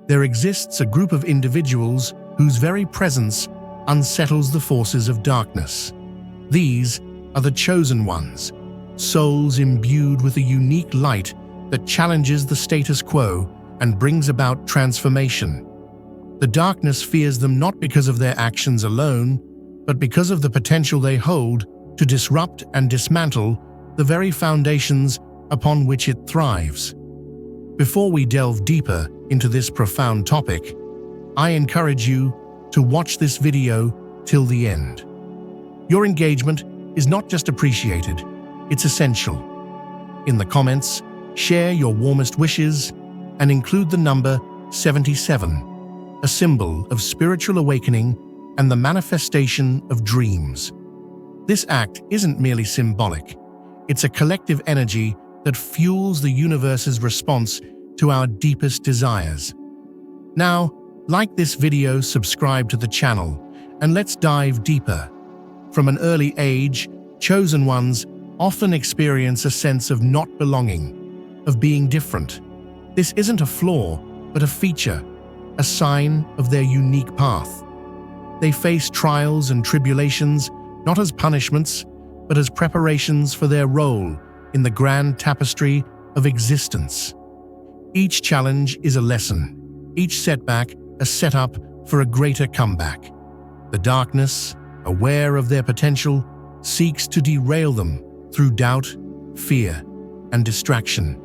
there exists a group of individuals whose very presence unsettles the forces of darkness. These are the chosen ones, souls imbued with a unique light that challenges the status quo and brings about transformation. The darkness fears them not because of their actions alone, but because of the potential they hold to disrupt and dismantle the very foundations upon which it thrives. Before we delve deeper into this profound topic, I encourage you to watch this video till the end. Your engagement is not just appreciated, it's essential. In the comments, share your warmest wishes and include the number 77, a symbol of spiritual awakening and the manifestation of dreams. This act isn't merely symbolic, it's a collective energy that fuels the universe's response to our deepest desires. Now, like this video, subscribe to the channel, and let's dive deeper. From an early age, chosen ones often experience a sense of not belonging, of being different. This isn't a flaw, but a feature, a sign of their unique path. They face trials and tribulations not as punishments, but as preparations for their role in the grand tapestry of existence. Each challenge is a lesson, each setback a setup for a greater comeback. The darkness, aware of their potential, seeks to derail them through doubt, fear, and distraction.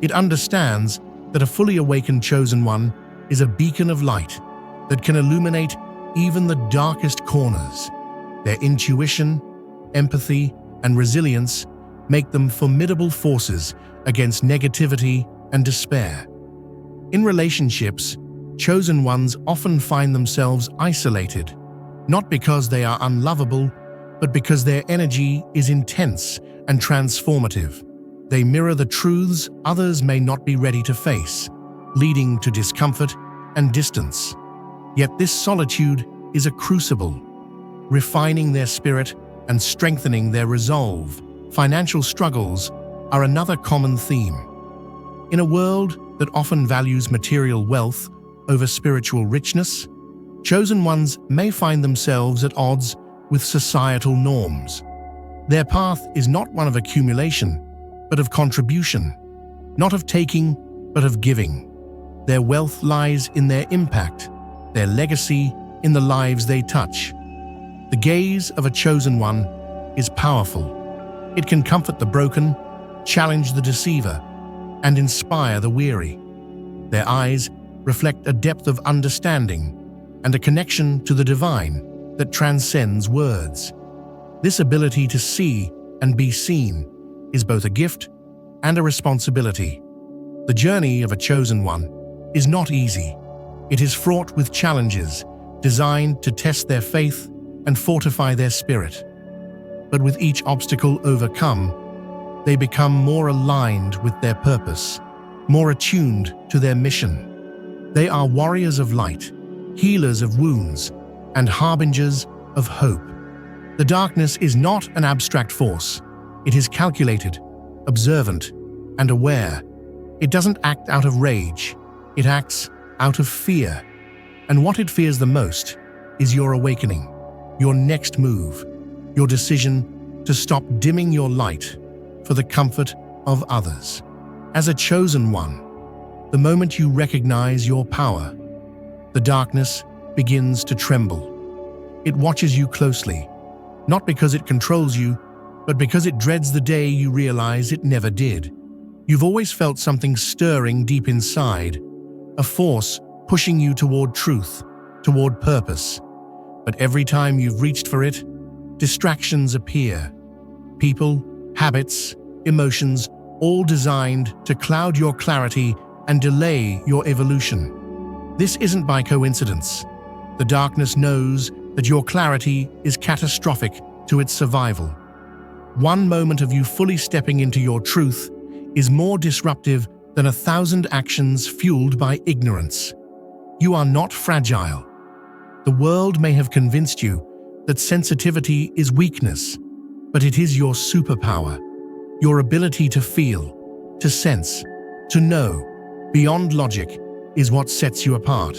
It understands that a fully awakened chosen one is a beacon of light that can illuminate even the darkest corners. Their intuition, empathy, and resilience make them formidable forces against negativity and despair. In relationships, chosen ones often find themselves isolated, not because they are unlovable, but because their energy is intense and transformative. They mirror the truths others may not be ready to face, leading to discomfort and distance. Yet this solitude is a crucible, refining their spirit and strengthening their resolve. Financial struggles are another common theme. In a world that often values material wealth over spiritual richness, chosen ones may find themselves at odds with societal norms. Their path is not one of accumulation, but of contribution, not of taking, but of giving. Their wealth lies in their impact, their legacy in the lives they touch. The gaze of a chosen one is powerful. It can comfort the broken, challenge the deceiver, and inspire the weary. Their eyes reflect a depth of understanding and a connection to the divine that transcends words. This ability to see and be seen is both a gift and a responsibility. The journey of a chosen one is not easy. It is fraught with challenges designed to test their faith and fortify their spirit. But with each obstacle overcome, they become more aligned with their purpose, more attuned to their mission. They are warriors of light, healers of wounds, and harbingers of hope. The darkness is not an abstract force. It is calculated, observant, and aware. It doesn't act out of rage. It acts out of fear. And what it fears the most is your awakening, your next move, your decision to stop dimming your light for the comfort of others. As a chosen one, the moment you recognize your power, the darkness begins to tremble. It watches you closely, not because it controls you, but because it dreads the day you realize it never did. You've always felt something stirring deep inside, a force pushing you toward truth, toward purpose. But every time you've reached for it, distractions appear. People, habits, emotions, all designed to cloud your clarity and delay your evolution. This isn't by coincidence. The darkness knows that your clarity is catastrophic to its survival. One moment of you fully stepping into your truth is more disruptive than 1,000 actions fueled by ignorance. You are not fragile. The world may have convinced you that sensitivity is weakness, but it is your superpower, your ability to feel, to sense, to know, beyond logic, is what sets you apart.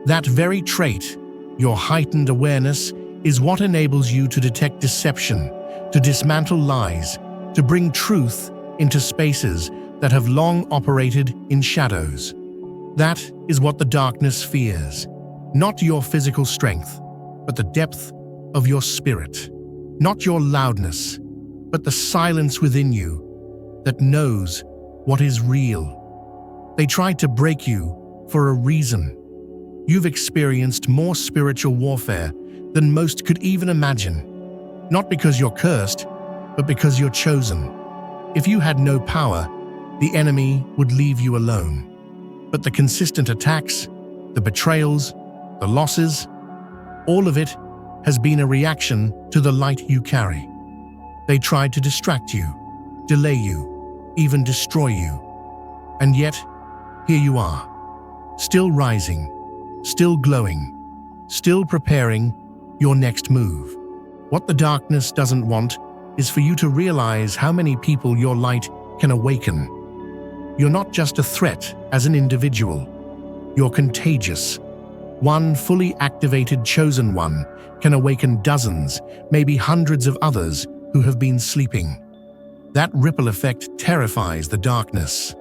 That very trait, your heightened awareness, is what enables you to detect deception, to dismantle lies, to bring truth into spaces that have long operated in shadows. That is what the darkness fears. Not your physical strength, but the depth of your spirit. Not your loudness, but the silence within you that knows what is real. They tried to break you for a reason. You've experienced more spiritual warfare than most could even imagine. Not because you're cursed, but because you're chosen. If you had no power, the enemy would leave you alone. But the consistent attacks, the betrayals, the losses, all of it has been a reaction to the light you carry. They tried to distract you, delay you, even destroy you. And yet, here you are, still rising, still glowing, still preparing your next move. What the darkness doesn't want is for you to realize how many people your light can awaken. You're not just a threat as an individual. You're contagious. One fully activated chosen one can awaken dozens, maybe hundreds of others who have been sleeping. That ripple effect terrifies the darkness.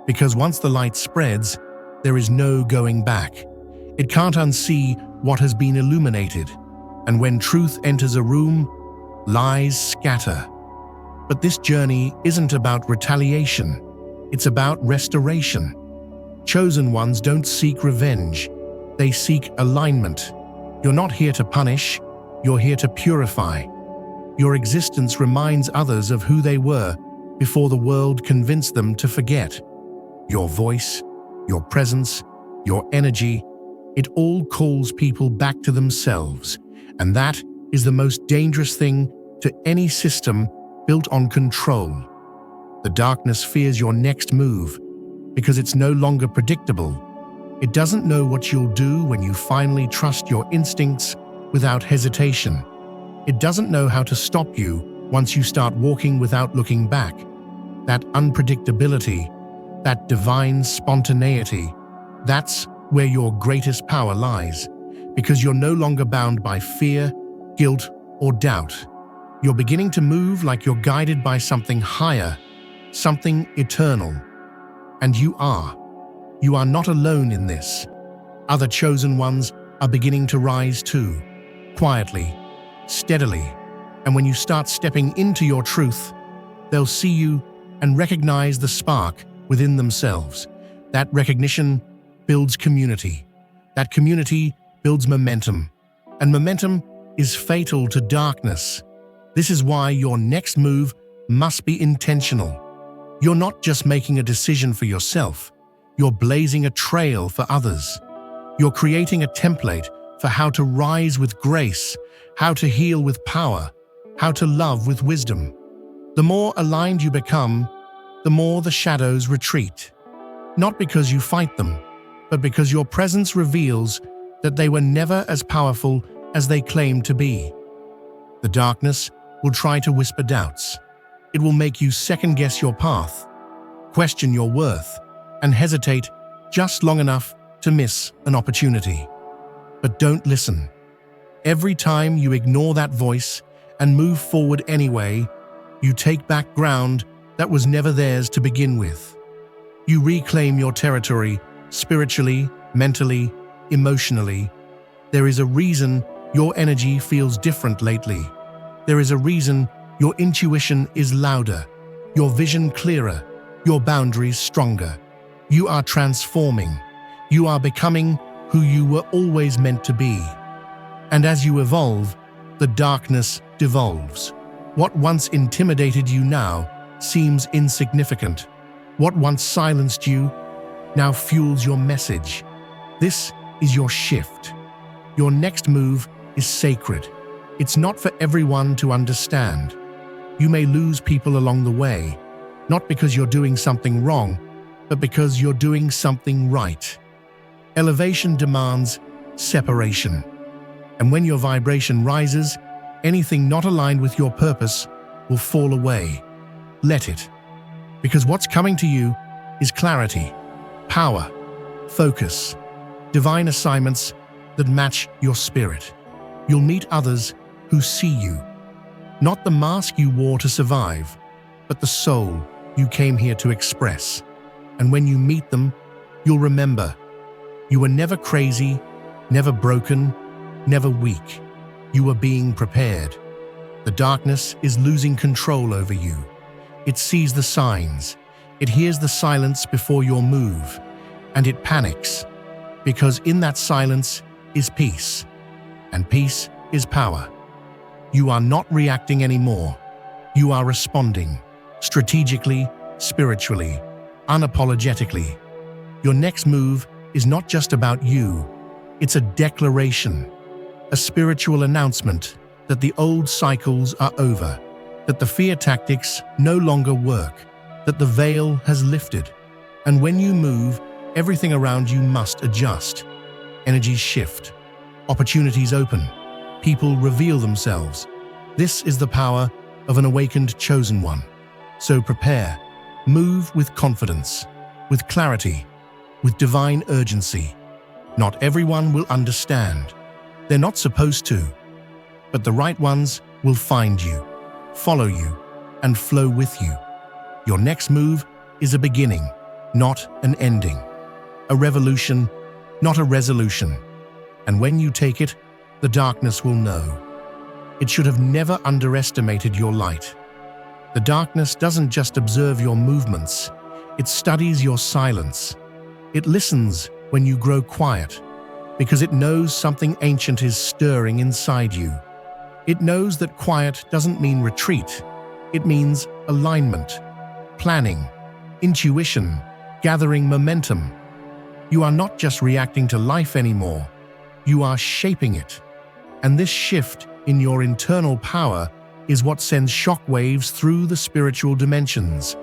Because once the light spreads, there is no going back. It can't unsee what has been illuminated. And when truth enters a room, lies scatter. But this journey isn't about retaliation. It's about restoration. Chosen ones don't seek revenge. They seek alignment. You're not here to punish. You're here to purify. Your existence reminds others of who they were before the world convinced them to forget. Your voice, your presence, your energy, it all calls people back to themselves. And that is the most dangerous thing to any system built on control. The darkness fears your next move because it's no longer predictable. It doesn't know what you'll do when you finally trust your instincts without hesitation. It doesn't know how to stop you once you start walking without looking back. That unpredictability, that divine spontaneity, that's where your greatest power lies, because you're no longer bound by fear, guilt, or doubt. You're beginning to move like you're guided by something higher, something eternal. And you are. You are not alone in this. Other chosen ones are beginning to rise too, quietly, steadily. And when you start stepping into your truth, they'll see you and recognize the spark within themselves. That recognition builds community. That community builds momentum. And momentum is fatal to darkness. This is why your next move must be intentional. You're not just making a decision for yourself. You're blazing a trail for others. You're creating a template for how to rise with grace, how to heal with power, how to love with wisdom. The more aligned you become, the more the shadows retreat. Not because you fight them, but because your presence reveals that they were never as powerful as they claimed to be. The darkness will try to whisper doubts. It will make you second-guess your path, question your worth, and hesitate just long enough to miss an opportunity. But don't listen. Every time you ignore that voice and move forward anyway, you take back ground that was never theirs to begin with. You reclaim your territory spiritually, mentally, emotionally. There is a reason your energy feels different lately. There is a reason your intuition is louder, your vision clearer, your boundaries stronger. You are transforming. You are becoming who you were always meant to be. And as you evolve, the darkness devolves. What once intimidated you now seems insignificant. What once silenced you now fuels your message. This is your shift. Your next move is sacred. It's not for everyone to understand. You may lose people along the way, not because you're doing something wrong, but because you're doing something right. Elevation demands separation. And when your vibration rises, anything not aligned with your purpose will fall away. Let it. Because what's coming to you is clarity, power, focus, divine assignments that match your spirit. You'll meet others who see you, not the mask you wore to survive, but the soul you came here to express. And when you meet them, you'll remember you were never crazy, never broken, never weak. You were being prepared. The darkness is losing control over you. It sees the signs. It hears the silence before your move, and it panics, because in that silence is peace, and peace is power. You are not reacting anymore. You are responding, strategically, spiritually, unapologetically. Your next move is not just about you. It's a declaration, a spiritual announcement that the old cycles are over, that the fear tactics no longer work, that the veil has lifted. And when you move, everything around you must adjust. Energies shift, opportunities open, people reveal themselves. This is the power of an awakened chosen one. So prepare, move with confidence, with clarity, with divine urgency. Not everyone will understand. They're not supposed to. But the right ones will find you, follow you, and flow with you. Your next move is a beginning, not an ending. A revolution, not a resolution. And when you take it, the darkness will know. It should have never underestimated your light. The darkness doesn't just observe your movements, it studies your silence. It listens when you grow quiet, because it knows something ancient is stirring inside you. It knows that quiet doesn't mean retreat. It means alignment, planning, intuition, gathering momentum. You are not just reacting to life anymore. You are shaping it. And this shift in your internal power is what sends shockwaves through the spiritual dimensions.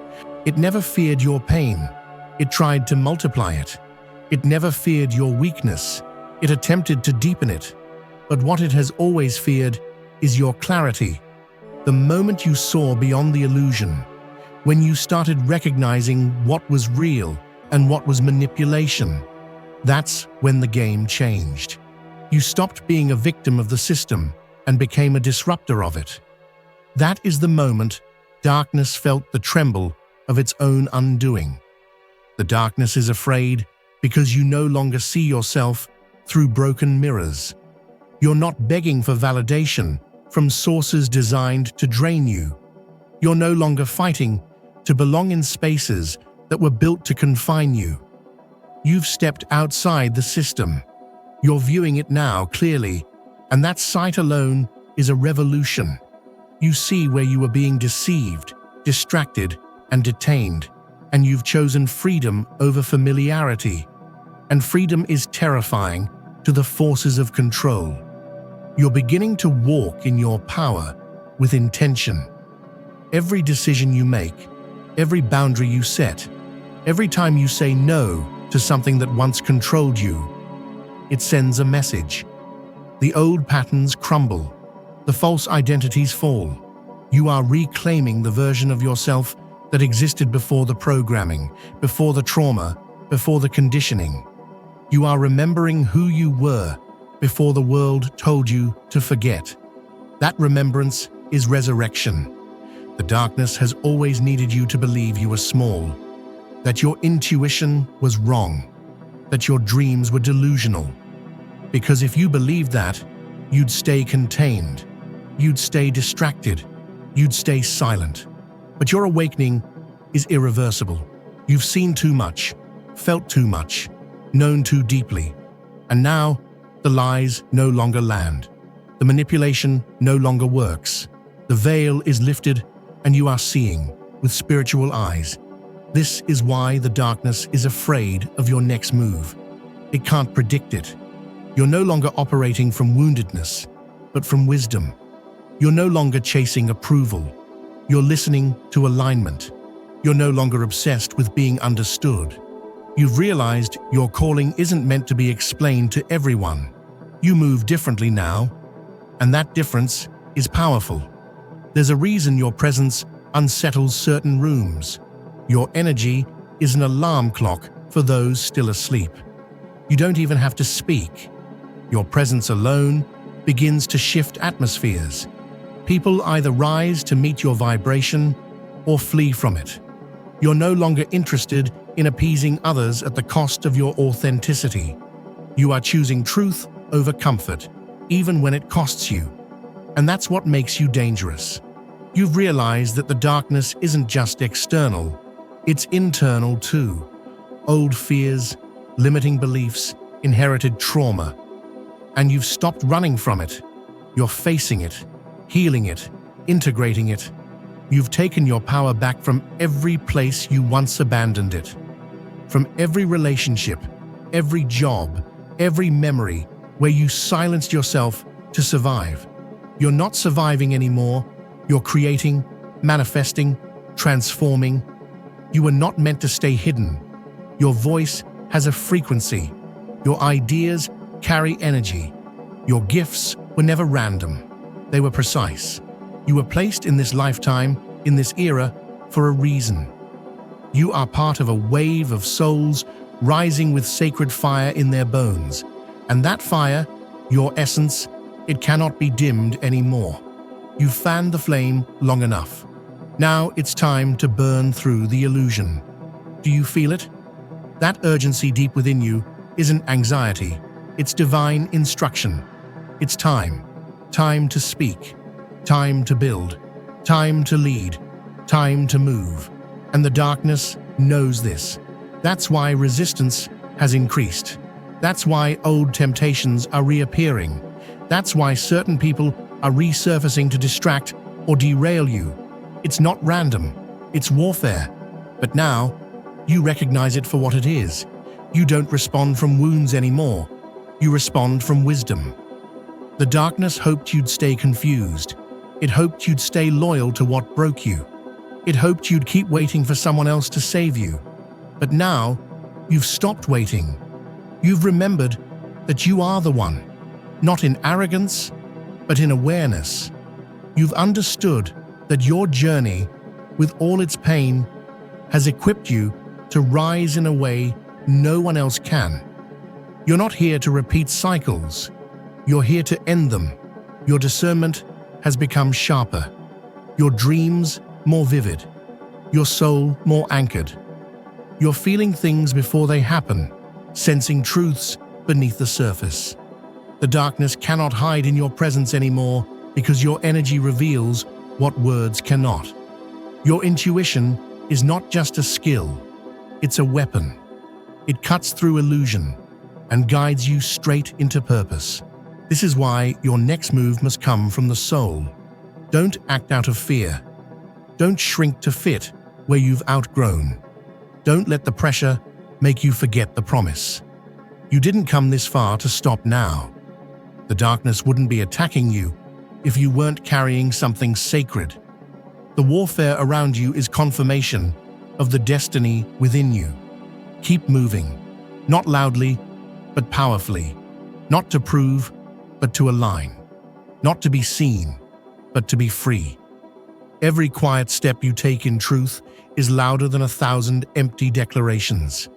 It never feared your pain. It tried to multiply it. It never feared your weakness. It attempted to deepen it. But what it has always feared is your clarity. The moment you saw beyond the illusion, when you started recognizing what was real and what was manipulation, that's when the game changed. You stopped being a victim of the system and became a disruptor of it. That is the moment darkness felt the tremble of its own undoing. The darkness is afraid because you no longer see yourself through broken mirrors. You're not begging for validation from sources designed to drain you. You're no longer fighting to belong in spaces that were built to confine you. You've stepped outside the system. You're viewing it now clearly, and that sight alone is a revolution. You see where you were being deceived, distracted, and detained, and you've chosen freedom over familiarity. And freedom is terrifying to the forces of control. You're beginning to walk in your power with intention. Every decision you make, every boundary you set, every time you say no to something that once controlled you, it sends a message. The old patterns crumble. The false identities fall. You are reclaiming the version of yourself that existed before the programming, before the trauma, before the conditioning. You are remembering who you were before the world told you to forget. That remembrance is resurrection. The darkness has always needed you to believe you were small, that your intuition was wrong, that your dreams were delusional. Because if you believed that, you'd stay contained, you'd stay distracted, you'd stay silent. But your awakening is irreversible. You've seen too much, felt too much, known too deeply. And now, the lies no longer land. The manipulation no longer works. The veil is lifted and you are seeing with spiritual eyes. This is why the darkness is afraid of your next move. It can't predict it. You're no longer operating from woundedness, but from wisdom. You're no longer chasing approval. You're listening to alignment. You're no longer obsessed with being understood. You've realized your calling isn't meant to be explained to everyone. You move differently now, and that difference is powerful. There's a reason your presence unsettles certain rooms. Your energy is an alarm clock for those still asleep. You don't even have to speak. Your presence alone begins to shift atmospheres. People either rise to meet your vibration or flee from it. You're no longer interested in appeasing others at the cost of your authenticity. You are choosing truth over comfort, even when it costs you. And that's what makes you dangerous. You've realized that the darkness isn't just external, it's internal too. Old fears, limiting beliefs, inherited trauma. And you've stopped running from it. You're facing it, healing it, integrating it. You've taken your power back from every place you once abandoned it. From every relationship, every job, every memory where you silenced yourself to survive. You're not surviving anymore. You're creating, manifesting, transforming. You were not meant to stay hidden. Your voice has a frequency. Your ideas carry energy. Your gifts were never random. They were precise. You were placed in this lifetime, in this era, for a reason. You are part of a wave of souls rising with sacred fire in their bones. And that fire, your essence, it cannot be dimmed anymore. You've fanned the flame long enough. Now it's time to burn through the illusion. Do you feel it? That urgency deep within you isn't anxiety, it's divine instruction. It's time. Time to speak. Time to build. Time to lead. Time to move. And the darkness knows this. That's why resistance has increased. That's why old temptations are reappearing. That's why certain people are resurfacing to distract or derail you. It's not random. It's warfare. But now, you recognize it for what it is. You don't respond from wounds anymore. You respond from wisdom. The darkness hoped you'd stay confused. It hoped you'd stay loyal to what broke you. It hoped you'd keep waiting for someone else to save you. But now, you've stopped waiting. You've remembered that you are the one, not in arrogance, but in awareness. You've understood that your journey, with all its pain, has equipped you to rise in a way no one else can. You're not here to repeat cycles. You're here to end them. Your discernment has become sharper. Your dreams more vivid. Your soul more anchored. You're feeling things before they happen, sensing truths beneath the surface. The darkness cannot hide in your presence anymore because your energy reveals what words cannot. Your intuition is not just a skill, it's a weapon. It cuts through illusion and guides you straight into purpose. This is why your next move must come from the soul. Don't act out of fear. Don't shrink to fit where you've outgrown. Don't let the pressure make you forget the promise. You didn't come this far to stop now. The darkness wouldn't be attacking you if you weren't carrying something sacred. The warfare around you is confirmation of the destiny within you. Keep moving, not loudly, but powerfully. Not to prove, but to align. Not to be seen, but to be free. Every quiet step you take in truth is louder than 1,000 empty declarations.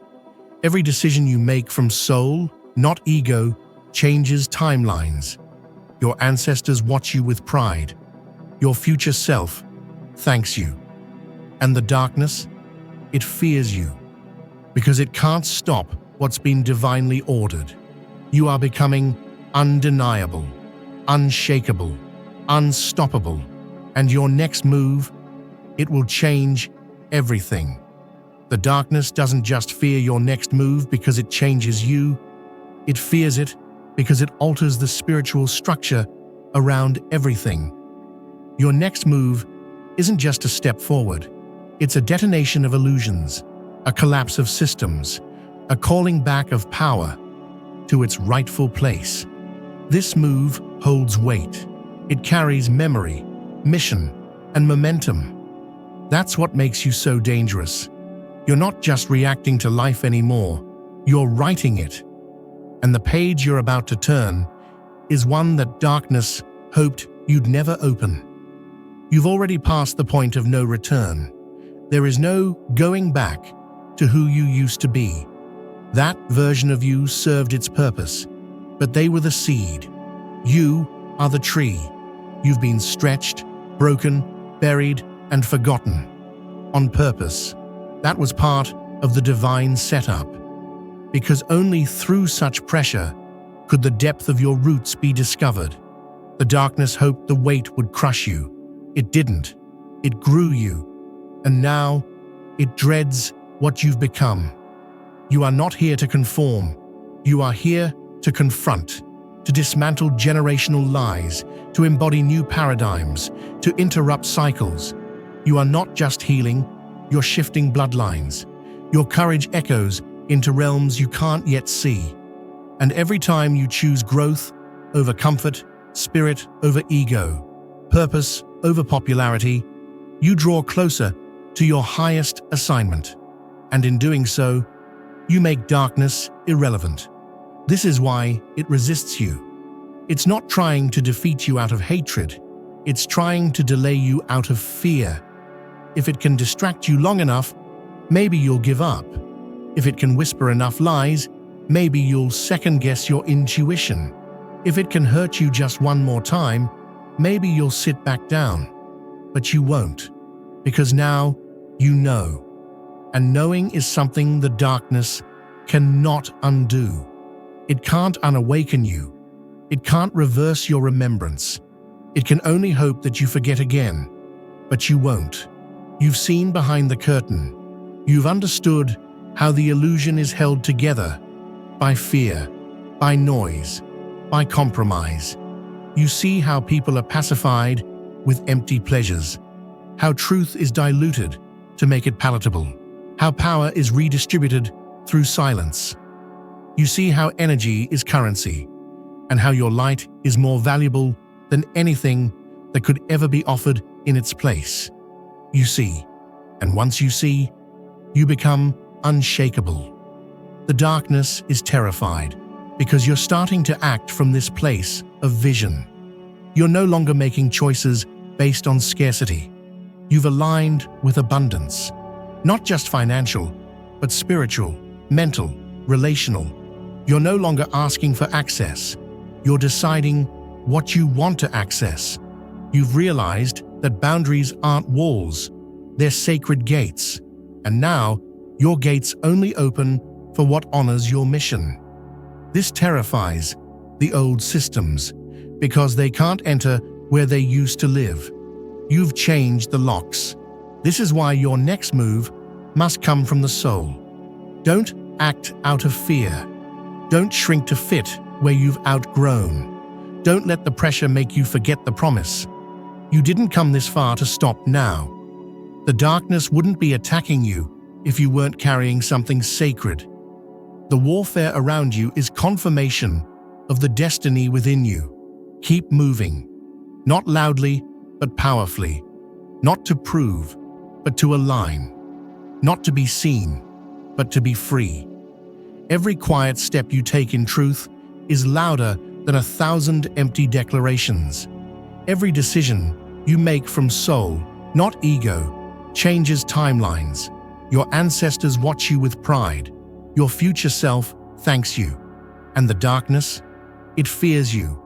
Every decision you make from soul, not ego, changes timelines. Your ancestors watch you with pride. Your future self thanks you. And the darkness, it fears you, because it can't stop what's been divinely ordered. You are becoming undeniable, unshakable, unstoppable. And your next move, it will change everything. The darkness doesn't just fear your next move because it changes you. It fears it because it alters the spiritual structure around everything. Your next move isn't just a step forward. It's a detonation of illusions, a collapse of systems, a calling back of power to its rightful place. This move holds weight. It carries memory, mission, and momentum. That's what makes you so dangerous. You're not just reacting to life anymore, you're writing it. And the page you're about to turn is one that darkness hoped you'd never open. You've already passed the point of no return. There is no going back to who you used to be. That version of you served its purpose, but they were the seed. You are the tree. You've been stretched, broken, buried, and forgotten. On purpose. That was part of the divine setup. Because only through such pressure could the depth of your roots be discovered. The darkness hoped the weight would crush you. It didn't. It grew you. And now, it dreads what you've become. You are not here to conform. You are here to confront, to dismantle generational lies, to embody new paradigms, to interrupt cycles. You are not just healing, you're shifting bloodlines. Your courage echoes into realms you can't yet see. And every time you choose growth over comfort, spirit over ego, purpose over popularity, you draw closer to your highest assignment. And in doing so, you make darkness irrelevant. This is why it resists you. It's not trying to defeat you out of hatred. It's trying to delay you out of fear. If it can distract you long enough, maybe you'll give up. If it can whisper enough lies, maybe you'll second-guess your intuition. If it can hurt you just one more time, maybe you'll sit back down. But you won't, because now you know. And knowing is something the darkness cannot undo. It can't unawaken you. It can't reverse your remembrance. It can only hope that you forget again. But you won't. You've seen behind the curtain. You've understood how the illusion is held together by fear, by noise, by compromise. You see how people are pacified with empty pleasures, how truth is diluted to make it palatable, how power is redistributed through silence. You see how energy is currency, and how your light is more valuable than anything that could ever be offered in its place. You see, and once you see, you become unshakable. The darkness is terrified because you're starting to act from this place of vision. You're no longer making choices based on scarcity. You've aligned with abundance, not just financial, but spiritual, mental, relational. You're no longer asking for access. You're deciding what you want to access. You've realized that boundaries aren't walls, they're sacred gates. And now, your gates only open for what honors your mission. This terrifies the old systems because they can't enter where they used to live. You've changed the locks. This is why your next move must come from the soul. Don't act out of fear. Don't shrink to fit where you've outgrown. Don't let the pressure make you forget the promise. You didn't come this far to stop now. The darkness wouldn't be attacking you if you weren't carrying something sacred. The warfare around you is confirmation of the destiny within you. Keep moving, not loudly, but powerfully. Not to prove, but to align. Not to be seen, but to be free. Every quiet step you take in truth is louder than 1,000 empty declarations. Every decision you make from soul, not ego, changes timelines. Your ancestors watch you with pride. Your future self thanks you. And the darkness, it fears you,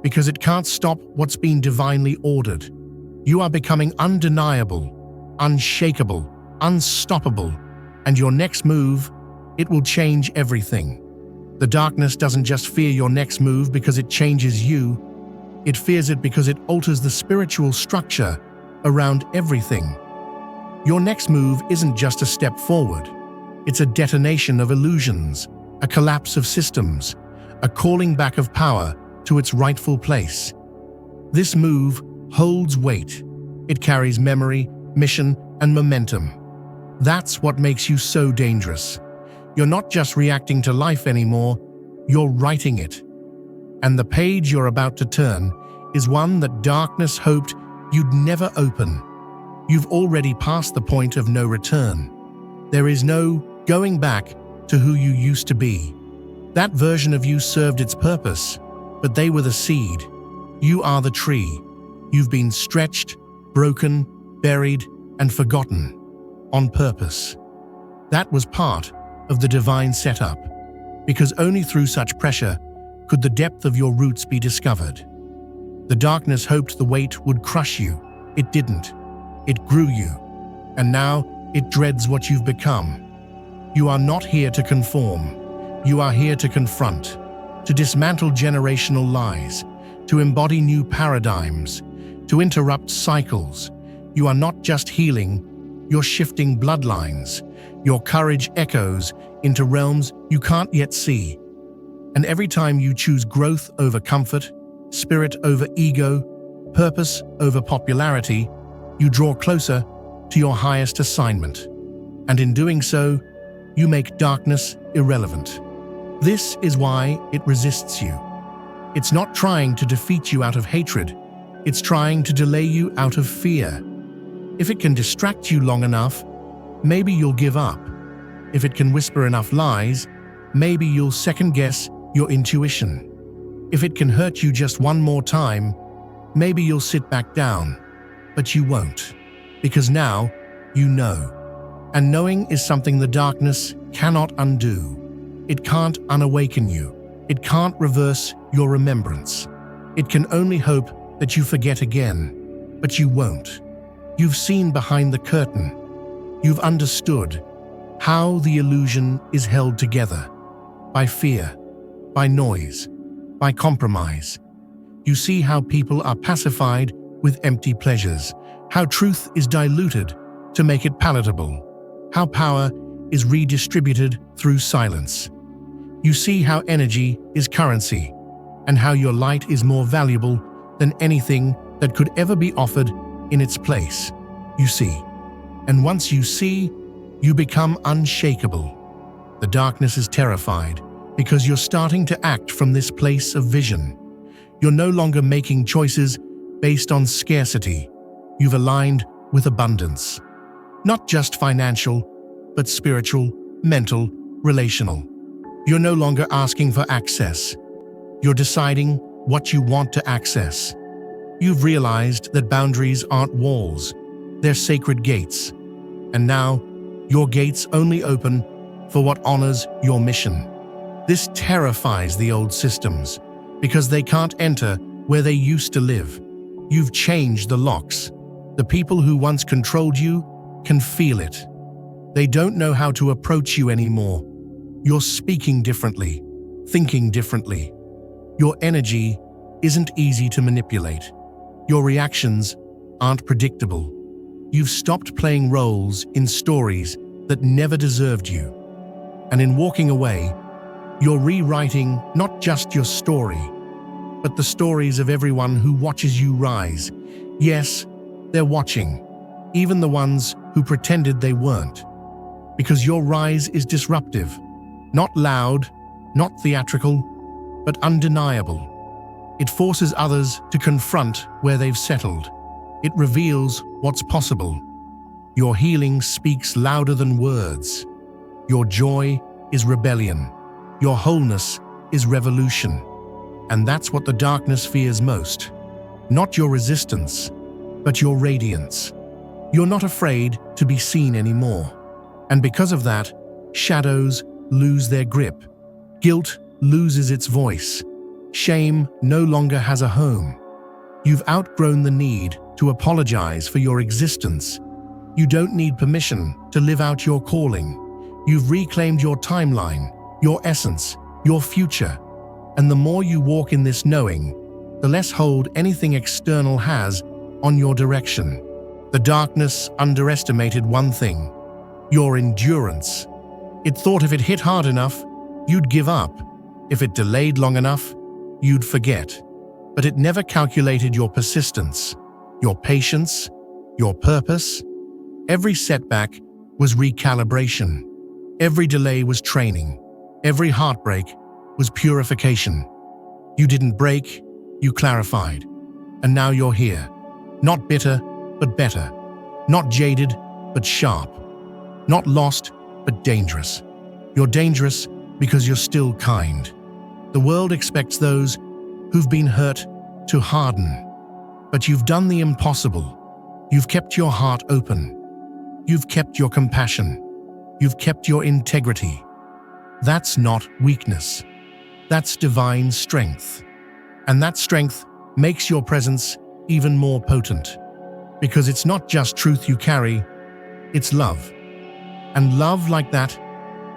because it can't stop what's been divinely ordered. You are becoming undeniable, unshakable, unstoppable, and your next move, it will change everything. The darkness doesn't just fear your next move because it changes you. It fears it because it alters the spiritual structure around everything. Your next move isn't just a step forward. It's a detonation of illusions, a collapse of systems, a calling back of power to its rightful place. This move holds weight. It carries memory, mission, and momentum. That's what makes you so dangerous. You're not just reacting to life anymore, you're writing it. And the page you're about to turn is one that darkness hoped you'd never open. You've already passed the point of no return. There is no going back to who you used to be. That version of you served its purpose, but they were the seed. You are the tree. You've been stretched, broken, buried, and forgotten. On purpose. That was part of the divine setup, because only through such pressure could the depth of your roots be discovered. The darkness hoped the weight would crush you. It didn't. It grew you. And now it dreads what you've become. You are not here to conform. You are here to confront, to dismantle generational lies, to embody new paradigms, to interrupt cycles. You are not just healing, you're shifting bloodlines. Your courage echoes into realms you can't yet see. And every time you choose growth over comfort, spirit over ego, purpose over popularity, you draw closer to your highest assignment. And in doing so, you make darkness irrelevant. This is why it resists you. It's not trying to defeat you out of hatred. It's trying to delay you out of fear. If it can distract you long enough, maybe you'll give up. If it can whisper enough lies, maybe you'll second-guess your intuition. If it can hurt you just one more time, maybe you'll sit back down. But you won't, because now you know. And knowing is something the darkness cannot undo. It can't unawaken you. It can't reverse your remembrance. It can only hope that you forget again, but you won't. You've seen behind the curtain. You've understood how the illusion is held together. By fear, by noise, by compromise. You see how people are pacified with empty pleasures, how truth is diluted to make it palatable, how power is redistributed through silence. You see how energy is currency, and how your light is more valuable than anything that could ever be offered in its place. You see. And once you see, you become unshakable. The darkness is terrified because you're starting to act from this place of vision. You're no longer making choices based on scarcity. You've aligned with abundance. Not just financial, but spiritual, mental, relational. You're no longer asking for access. You're deciding what you want to access. You've realized that boundaries aren't walls, they're sacred gates. And now, your gates only open for what honors your mission. This terrifies the old systems, because they can't enter where they used to live. You've changed the locks. The people who once controlled you can feel it. They don't know how to approach you anymore. You're speaking differently, thinking differently. Your energy isn't easy to manipulate. Your reactions aren't predictable. You've stopped playing roles in stories that never deserved you. And in walking away, you're rewriting not just your story, but the stories of everyone who watches you rise. Yes, they're watching, even the ones who pretended they weren't. Because your rise is disruptive, not loud, not theatrical, but undeniable. It forces others to confront where they've settled. It reveals what's possible. Your healing speaks louder than words. Your joy is rebellion. Your wholeness is revolution. And that's what the darkness fears most. Not your resistance, but your radiance. You're not afraid to be seen anymore. And because of that, shadows lose their grip. Guilt loses its voice. Shame no longer has a home. You've outgrown the need to apologize for your existence. You don't need permission to live out your calling. You've reclaimed your timeline, your essence, your future. And the more you walk in this knowing, the less hold anything external has on your direction. The darkness underestimated one thing: your endurance. It thought if it hit hard enough, you'd give up. If it delayed long enough, you'd forget. But it never calculated your persistence, your patience, your purpose. Every setback was recalibration. Every delay was training. Every heartbreak was purification. You didn't break, you clarified. And now you're here. Not bitter, but better. Not jaded, but sharp. Not lost, but dangerous. You're dangerous because you're still kind. The world expects those who've been hurt to harden. But you've done the impossible. You've kept your heart open. You've kept your compassion. You've kept your integrity. That's not weakness. That's divine strength. And that strength makes your presence even more potent. Because it's not just truth you carry, it's love. And love like that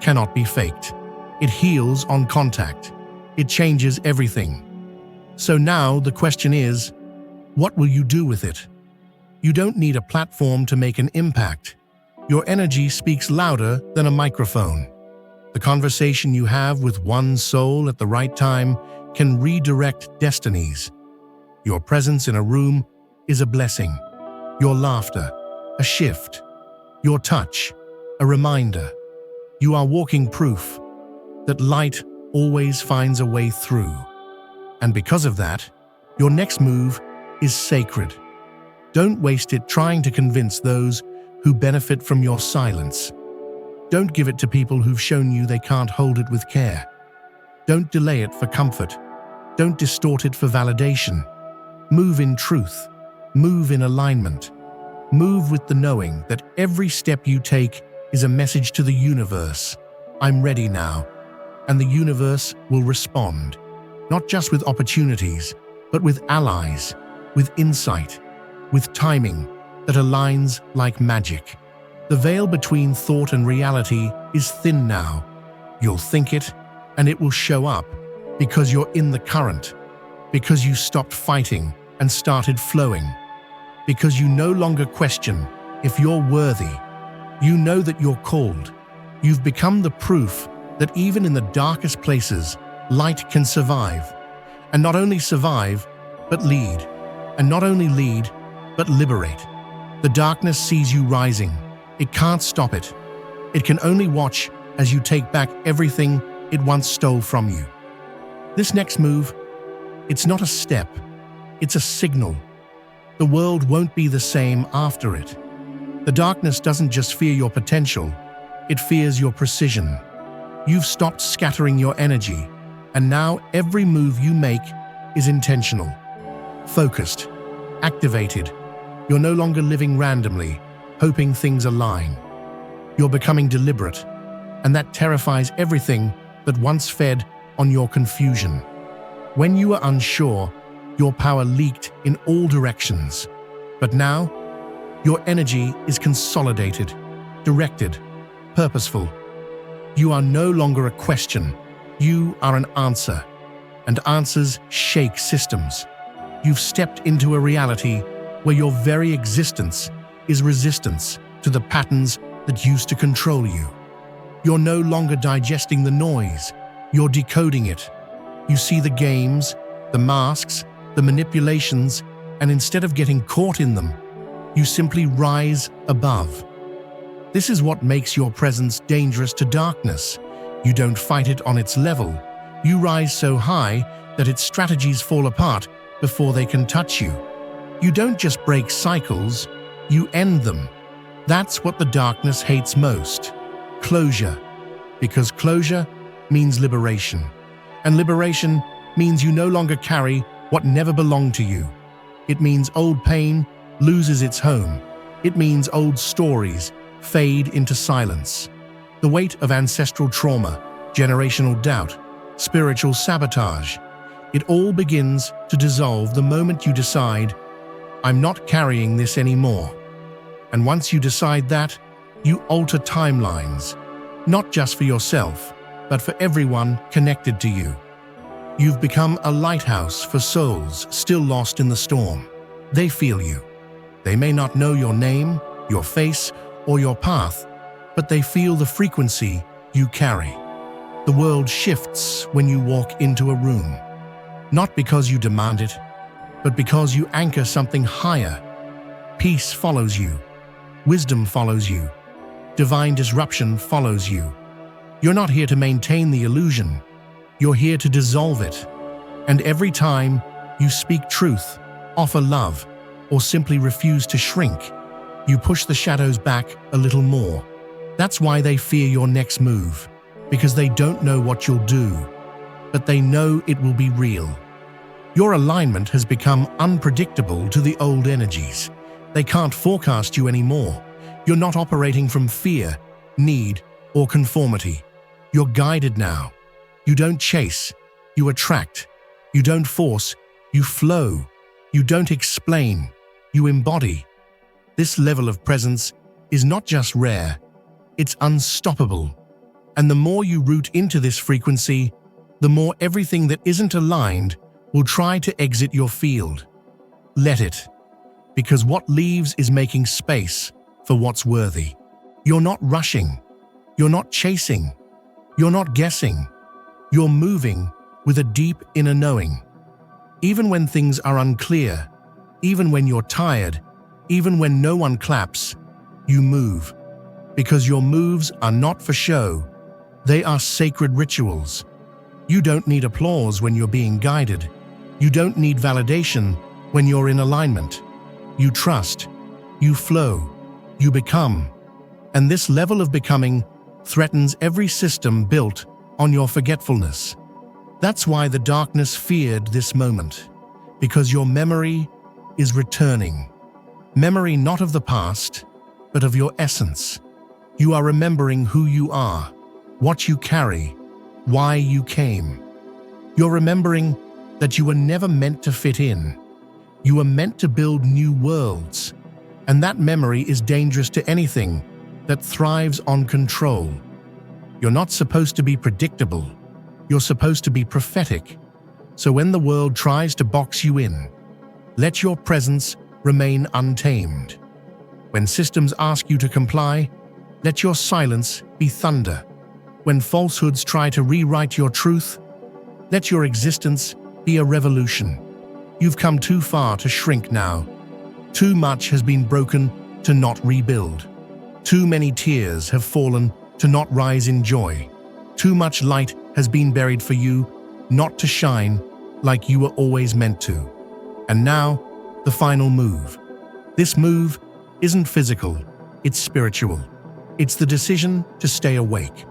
cannot be faked. It heals on contact. It changes everything. So now the question is, what will you do with it? You don't need a platform to make an impact. Your energy speaks louder than a microphone. The conversation you have with one soul at the right time can redirect destinies. Your presence in a room is a blessing. Your laughter, a shift. Your touch, a reminder. You are walking proof that light always finds a way through. And because of that, your next move is sacred. Don't waste it trying to convince those who benefit from your silence. Don't give it to people who've shown you they can't hold it with care. Don't delay it for comfort. Don't distort it for validation. Move in truth. Move in alignment. Move with the knowing that every step you take is a message to the universe. I'm ready now. And the universe will respond, not just with opportunities, but with allies, with insight, with timing that aligns like magic. The veil between thought and reality is thin now. You'll think it, and it will show up, because you're in the current, because you stopped fighting and started flowing, because you no longer question if you're worthy. You know that you're called. You've become the proof that even in the darkest places, light can survive. And not only survive, but lead. And not only lead, but liberate. The darkness sees you rising. It can't stop it. It can only watch as you take back everything it once stole from you. This next move, it's not a step, it's a signal. The world won't be the same after it. The darkness doesn't just fear your potential, it fears your precision. You've stopped scattering your energy, and now every move you make is intentional, focused, activated. You're no longer living randomly, hoping things align. You're becoming deliberate, and that terrifies everything that once fed on your confusion. When you were unsure, your power leaked in all directions. But now, your energy is consolidated, directed, purposeful. You are no longer a question, you are an answer, and answers shake systems. You've stepped into a reality where your very existence is resistance to the patterns that used to control you. You're no longer digesting the noise, you're decoding it. You see the games, the masks, the manipulations, and instead of getting caught in them, you simply rise above. This is what makes your presence dangerous to darkness. You don't fight it on its level. You rise so high that its strategies fall apart before they can touch you. You don't just break cycles, you end them. That's what the darkness hates most. Closure. Because closure means liberation. And liberation means you no longer carry what never belonged to you. It means old pain loses its home. It means old stories fade into silence. The weight of ancestral trauma, generational doubt, spiritual sabotage, it all begins to dissolve the moment you decide, I'm not carrying this anymore. And once you decide that, you alter timelines, not just for yourself, but for everyone connected to you. You've become a lighthouse for souls still lost in the storm. They feel you. They may not know your name, your face, or your path, but they feel the frequency you carry. The world shifts when you walk into a room, not because you demand it, but because you anchor something higher. Peace follows you. Wisdom follows you. Divine disruption follows you. You're not here to maintain the illusion. You're here to dissolve it. And every time you speak truth, offer love, or simply refuse to shrink, you push the shadows back a little more. That's why they fear your next move, because they don't know what you'll do, but they know it will be real. Your alignment has become unpredictable to the old energies. They can't forecast you anymore. You're not operating from fear, need, or conformity. You're guided now. You don't chase, you attract. You don't force, you flow. You don't explain, you embody. This level of presence is not just rare, it's unstoppable. And the more you root into this frequency, the more everything that isn't aligned will try to exit your field. Let it, because what leaves is making space for what's worthy. You're not rushing, you're not chasing, you're not guessing. You're moving with a deep inner knowing. Even when things are unclear, even when you're tired, even when no one claps, you move. Because your moves are not for show, they are sacred rituals. You don't need applause when you're being guided. You don't need validation when you're in alignment. You trust, you flow, you become. And this level of becoming threatens every system built on your forgetfulness. That's why the darkness feared this moment, because your memory is returning. Memory not of the past, but of your essence. You are remembering who you are, what you carry, why you came. You're remembering that you were never meant to fit in. You were meant to build new worlds, and that memory is dangerous to anything that thrives on control. You're not supposed to be predictable. You're supposed to be prophetic. So when the world tries to box you in, let your presence remain untamed. When systems ask you to comply, let your silence be thunder. When falsehoods try to rewrite your truth, let your existence be a revolution. You've come too far to shrink now. Too much has been broken to not rebuild. Too many tears have fallen to not rise in joy. Too much light has been buried for you not to shine like you were always meant to. And now, the final move. This move isn't physical, it's spiritual. It's the decision to stay awake,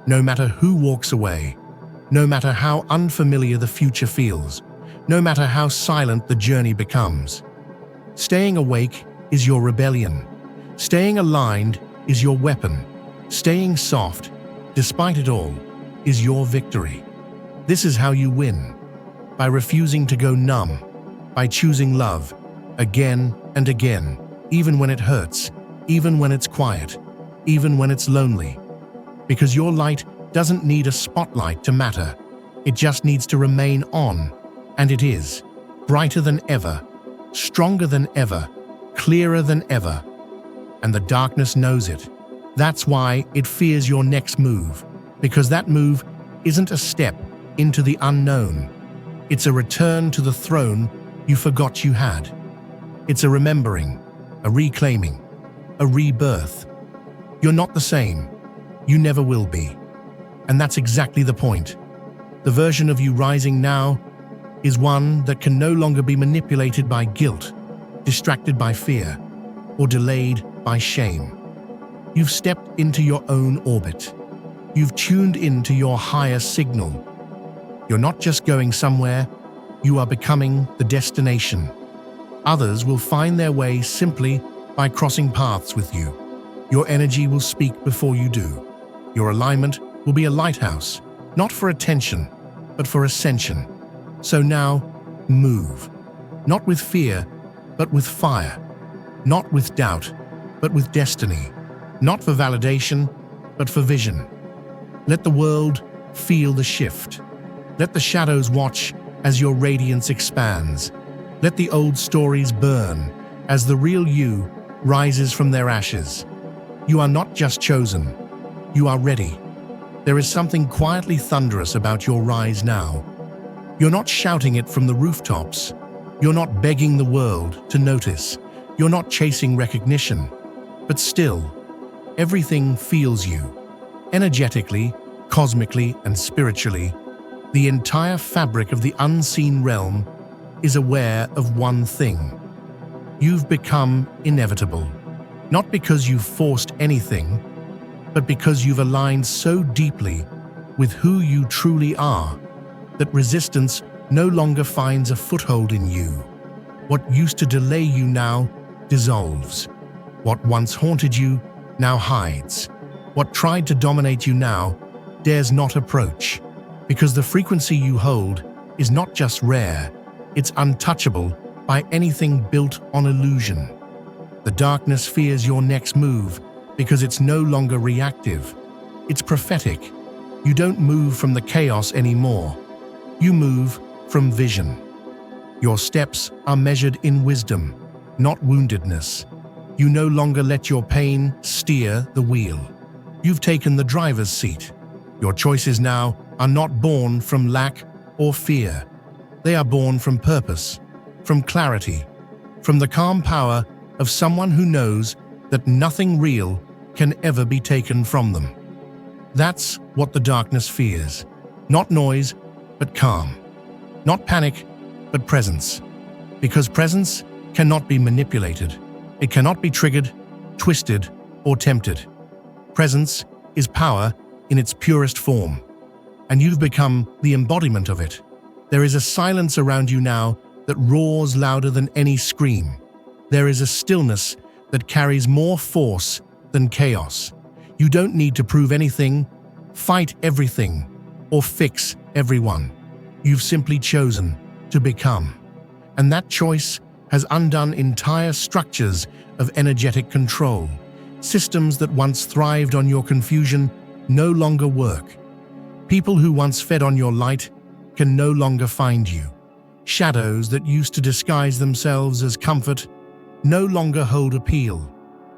no matter who walks away, no matter how unfamiliar the future feels, no matter how silent the journey becomes. Staying awake is your rebellion. Staying aligned is your weapon. Staying soft, despite it all, is your victory. This is how you win. By refusing to go numb. By choosing love, again and again, even when it hurts, even when it's quiet, even when it's lonely. Because your light doesn't need a spotlight to matter. It just needs to remain on. And it is. Brighter than ever, stronger than ever, clearer than ever. And the darkness knows it. That's why it fears your next move, because that move isn't a step into the unknown. It's a return to the throne you forgot you had. It's a remembering, a reclaiming, a rebirth. You're not the same. You never will be. And that's exactly the point. The version of you rising now is one that can no longer be manipulated by guilt, distracted by fear, or delayed by shame. You've stepped into your own orbit. You've tuned into your higher signal. You're not just going somewhere, you are becoming the destination. Others will find their way simply by crossing paths with you. Your energy will speak before you do. Your alignment will be a lighthouse, not for attention, but for ascension. So now, move. Not with fear, but with fire. Not with doubt, but with destiny. Not for validation, but for vision. Let the world feel the shift. Let the shadows watch as your radiance expands. Let the old stories burn as the real you rises from their ashes. You are not just chosen, you are ready. There is something quietly thunderous about your rise now. You're not shouting it from the rooftops. You're not begging the world to notice. You're not chasing recognition. But still, everything feels you. Energetically, cosmically, and spiritually, the entire fabric of the unseen realm is aware of one thing. You've become inevitable. Not because you've forced anything, but because you've aligned so deeply with who you truly are that resistance no longer finds a foothold in you. What used to delay you now dissolves. What once haunted you now hides. What tried to dominate you now dares not approach, because the frequency you hold is not just rare, it's untouchable by anything built on illusion. The darkness fears your next move because it's no longer reactive. It's prophetic. You don't move from the chaos anymore. You move from vision. Your steps are measured in wisdom, not woundedness. You no longer let your pain steer the wheel. You've taken the driver's seat. Your choices now are not born from lack or fear. They are born from purpose, from clarity, from the calm power of someone who knows that nothing real can ever be taken from them. That's what the darkness fears. Not noise, but calm. Not panic, but presence. Because presence cannot be manipulated. It cannot be triggered, twisted, or tempted. Presence is power in its purest form, and you've become the embodiment of it. There is a silence around you now that roars louder than any scream. There is a stillness that carries more force than chaos. You don't need to prove anything, fight everything, or fix everyone. You've simply chosen to become. And that choice has undone entire structures of energetic control. Systems that once thrived on your confusion no longer work. People who once fed on your light can no longer find you. Shadows that used to disguise themselves as comfort no longer hold appeal.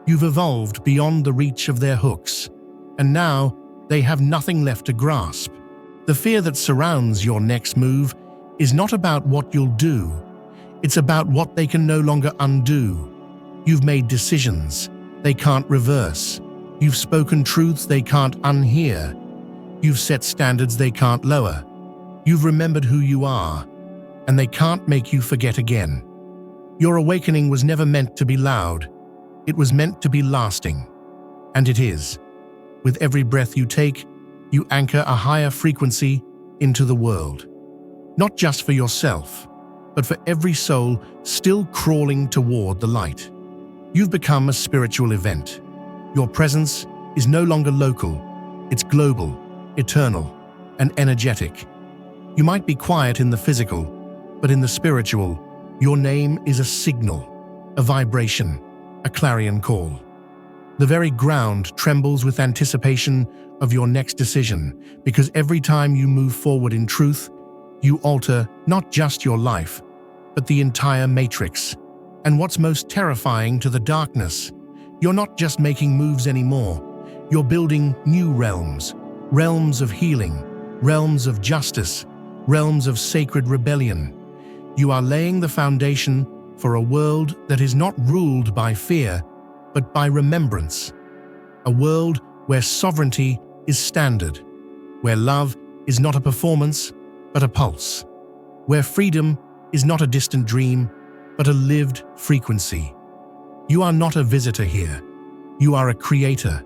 You've evolved beyond the reach of their hooks, and now they have nothing left to grasp. The fear that surrounds your next move is not about what you'll do. It's about what they can no longer undo. You've made decisions they can't reverse. You've spoken truths they can't unhear. You've set standards they can't lower. You've remembered who you are, and they can't make you forget again. Your awakening was never meant to be loud. It was meant to be lasting. And it is. With every breath you take, you anchor a higher frequency into the world. Not just for yourself, but for every soul still crawling toward the light. You've become a spiritual event. Your presence is no longer local. It's global, eternal, and energetic. You might be quiet in the physical, but in the spiritual, your name is a signal, a vibration, a clarion call. The very ground trembles with anticipation of your next decision, because every time you move forward in truth, you alter not just your life, but the entire matrix. And what's most terrifying to the darkness, you're not just making moves anymore. You're building new realms, realms of healing, realms of justice, realms of sacred rebellion. You are laying the foundation for a world that is not ruled by fear, but by remembrance. A world where sovereignty is standard, where love is not a performance, but a pulse, where freedom is not a distant dream, but a lived frequency. You are not a visitor here. You are a creator.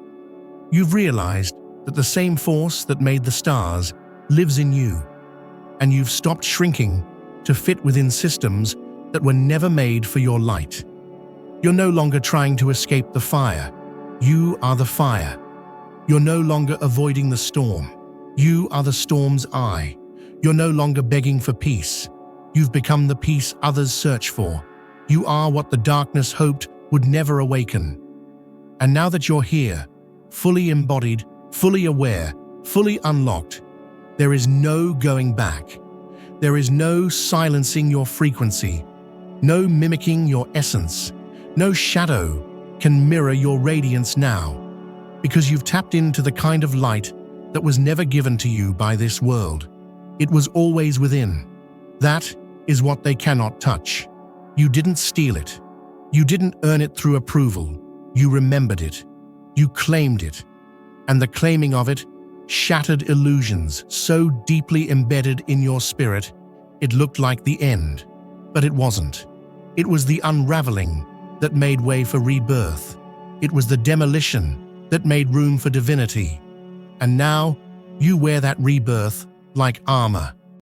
You've realized that the same force that made the stars lives in you, and you've stopped shrinking to fit within systems that were never made for your light. You're no longer trying to escape the fire. You are the fire. You're no longer avoiding the storm. You are the storm's eye. You're no longer begging for peace. You've become the peace others search for. You are what the darkness hoped would never awaken. And now that you're here, fully embodied, fully aware, fully unlocked, there is no going back. There is no silencing your frequency, no mimicking your essence. No shadow can mirror your radiance now, because you've tapped into the kind of light that was never given to you by this world. It was always within. That is what they cannot touch. You didn't steal it. You didn't earn it through approval. You remembered it. You claimed it. And the claiming of it shattered illusions so deeply embedded in your spirit, it looked like the end. But it wasn't. It was the unraveling that made way for rebirth. It was the demolition that made room for divinity. And now, you wear that rebirth like armor.